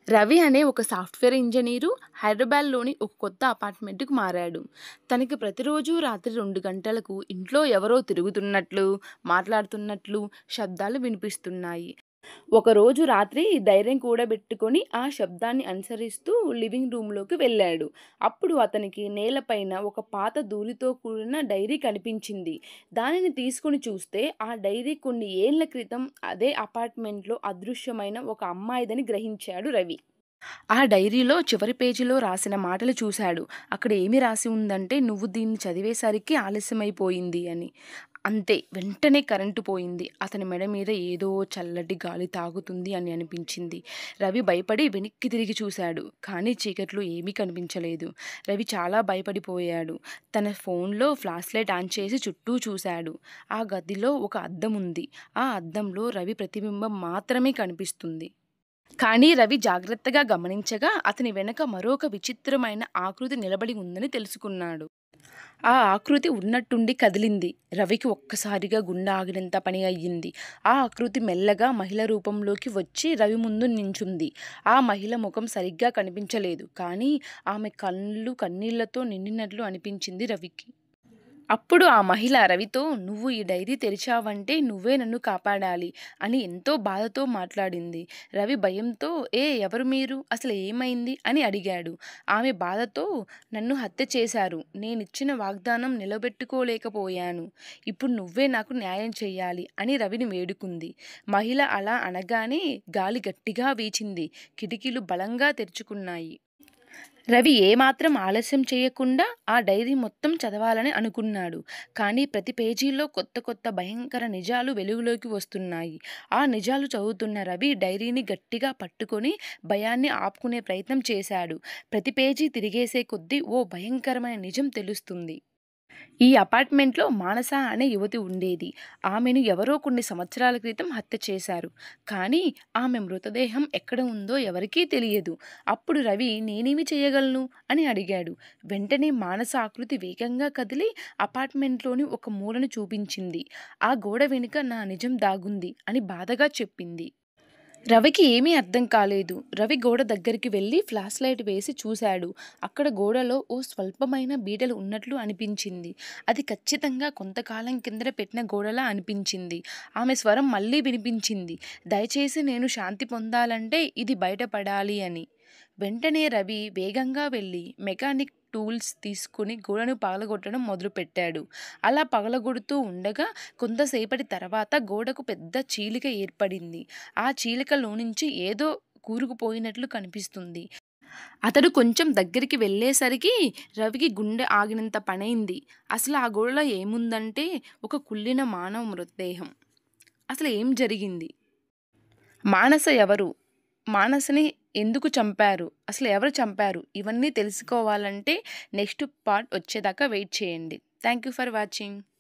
రవి అనే ఒక software engineer హైదరాబాద్‌లోని ఒక కొత్త అపార్ట్‌మెంట్‌కి మారాడు. తనకి ప్రతిరోజు రాత్రి 2 గంటలకు ఇంట్లో ఎవరో తిరుగుతున్నట్లు, మాట్లాడుతున్నట్లు శబ్దాలు వినిపిస్తున్నాయి. ఒకరోజు రాత్రి ధైర్యం కూడబెట్టుకొని ఆ శబ్దాన్ని అనుసరిస్తూ లివింగ్ రూమ్‌లోకి వెళ్ళాడు. అప్పుడు అతనికి నేలపైన ఒక పాత ధూళితో కూడిన డైరీ కనిపించింది. దానిని తీసుకొని చూస్తే ఆ డైరీ కొన్ని ఏళ్ల క్రితం అదే అపార్ట్‌మెంట్‌లో అదృశ్యమైన ఒక అమ్మాయిదని గ్రహించాడు రవి. ఆ డైరీలో చివరి పేజీలో రాసిన మాటలు చూశాడు. అక్కడ ఏమి రాసి ఉందంటే, "నువ్వు దీన్ని చదివేసరికి ఆలస్యమైపోయింది" అని. అంతే వెంటనే కరెంటు పోయింది. అతని మెడ మీద ఏదో చల్లటి గాలి తాకుతుంది అని అనిపించింది. రవి భయపడి వెనక్కి తిరిగి చూశాడు. కానీ చీకట్లో ఏమీ కనిపించలేదు. రవి చాలా భయపడిపోయాడు. తన ఫోన్‌లో ఫ్లాష్ లైట్ ఆన్ చేసి చుట్టూ చూశాడు. ఆ గదిలో ఒక అద్దం ఉంది. ఆ అద్దంలో రవి ప్రతిబింబం మాత్రమే కనిపిస్తుంది. కానీ రవి జాగ్రత్తగా గమనించగా అతని వెనక మరొక విచిత్రమైన ఆకృతి నిలబడి ఉందని తెలుసుకున్నాడు. ఆ ఆకృతి ఉన్నట్టుండి కదిలింది. రవికి ఒక్కసారిగా గుండె ఆగినంత పని అయ్యింది. ఆ ఆకృతి మెల్లగా మహిళ రూపంలోకి వచ్చి రవి ముందు నించుంది. ఆ మహిళ ముఖం సరిగ్గా కనిపించలేదు. కానీ ఆమె కళ్ళు కన్నీళ్లతో నిండినట్లు అనిపించింది రవికి. అప్పుడు ఆ మహిళ రవితో, "నువ్వు ఈ డైరీ తెరిచావంటే నువ్వే నన్ను కాపాడాలి" అని ఎంతో బాధతో మాట్లాడింది. రవి భయంతో, ఎవరు మీరు? అసలు ఏమైంది? అని అడిగాడు. ఆమె బాధతో, "నన్ను హత్య చేశారు. నేనిచ్చిన వాగ్దానం నిలబెట్టుకోలేకపోయాను. ఇప్పుడు నువ్వే నాకు న్యాయం చెయ్యాలి" అని రవిని వేడుకుంది. మహిళ అలా అనగానే గాలి గట్టిగా వీచింది. కిటికీలు బలంగా తెరుచుకున్నాయి. రవి ఏమాత్రం ఆలస్యం చేయకుండా ఆ డైరీ మొత్తం చదవాలని అనుకున్నాడు. కానీ ప్రతి పేజీలో కొత్త కొత్త భయంకర నిజాలు వెలుగులోకి వస్తున్నాయి. ఆ నిజాలు చదువుతున్న రవి డైరీని గట్టిగా పట్టుకొని భయాన్ని ఆపుకునే ప్రయత్నం చేశాడు. ప్రతి పేజీ తిరిగేసే కొద్దీ ఓ భయంకరమైన నిజం తెలుస్తుంది. ఈ అపార్ట్మెంట్లో మానస అనే యువతి ఉండేది. ఆమెను ఎవరో కొన్ని సంవత్సరాల క్రితం హత్య చేశారు. కానీ ఆమె మృతదేహం ఎక్కడ ఉందో ఎవరికీ తెలియదు. అప్పుడు రవి నేనేమి చేయగలను అని అడిగాడు. వెంటనే మానస ఆకృతి వేగంగా కదిలి అపార్ట్మెంట్లోని ఒక మూలను చూపించింది. ఆ గోడ వెనుక నా నిజం దాగుంది అని బాధగా చెప్పింది. రవికి ఏమీ అర్థం కాలేదు. రవి గోడ దగ్గరికి వెళ్లి ఫ్లాష్ లైట్ వేసి చూశాడు. అక్కడ గోడలో ఓ స్వల్పమైన బీటలు ఉన్నట్లు అనిపించింది. అది ఖచ్చితంగా కొంతకాలం కిందట పెట్టిన గోడలా అనిపించింది. ఆమె స్వరం మళ్ళీ వినిపించింది. "దయచేసి నేను శాంతి పొందాలంటే ఇది బయటపడాలి" అని. వెంటనే రవి వేగంగా వెళ్లి మెకానిక్ టూల్స్ తీసుకుని గోడను పగలగొట్టడం మొదలుపెట్టాడు. అలా పగలగొడుతూ ఉండగా కొంతసేపటి తర్వాత గోడకు పెద్ద చీలిక ఏర్పడింది. ఆ చీలికలోనుంచి ఏదో కూరుకుపోయినట్లు కనిపిస్తుంది. అతడు కొంచెం దగ్గరికి వెళ్ళేసరికి రవికి గుండె ఆగినంత పనైంది. అసలు ఆ గోడలో ఏముందంటే ఒక కుళ్ళిన మానవ మృతదేహం. అసలు ఏం జరిగింది? మానస ఎవరు? మానసని ఎందుకు చంపారు? అసలు ఎవరు చంపారు? ఇవన్నీ తెలుసుకోవాలంటే నెక్స్ట్ పార్ట్ వచ్చేదాకా వెయిట్ చేయండి. Thank you for watching.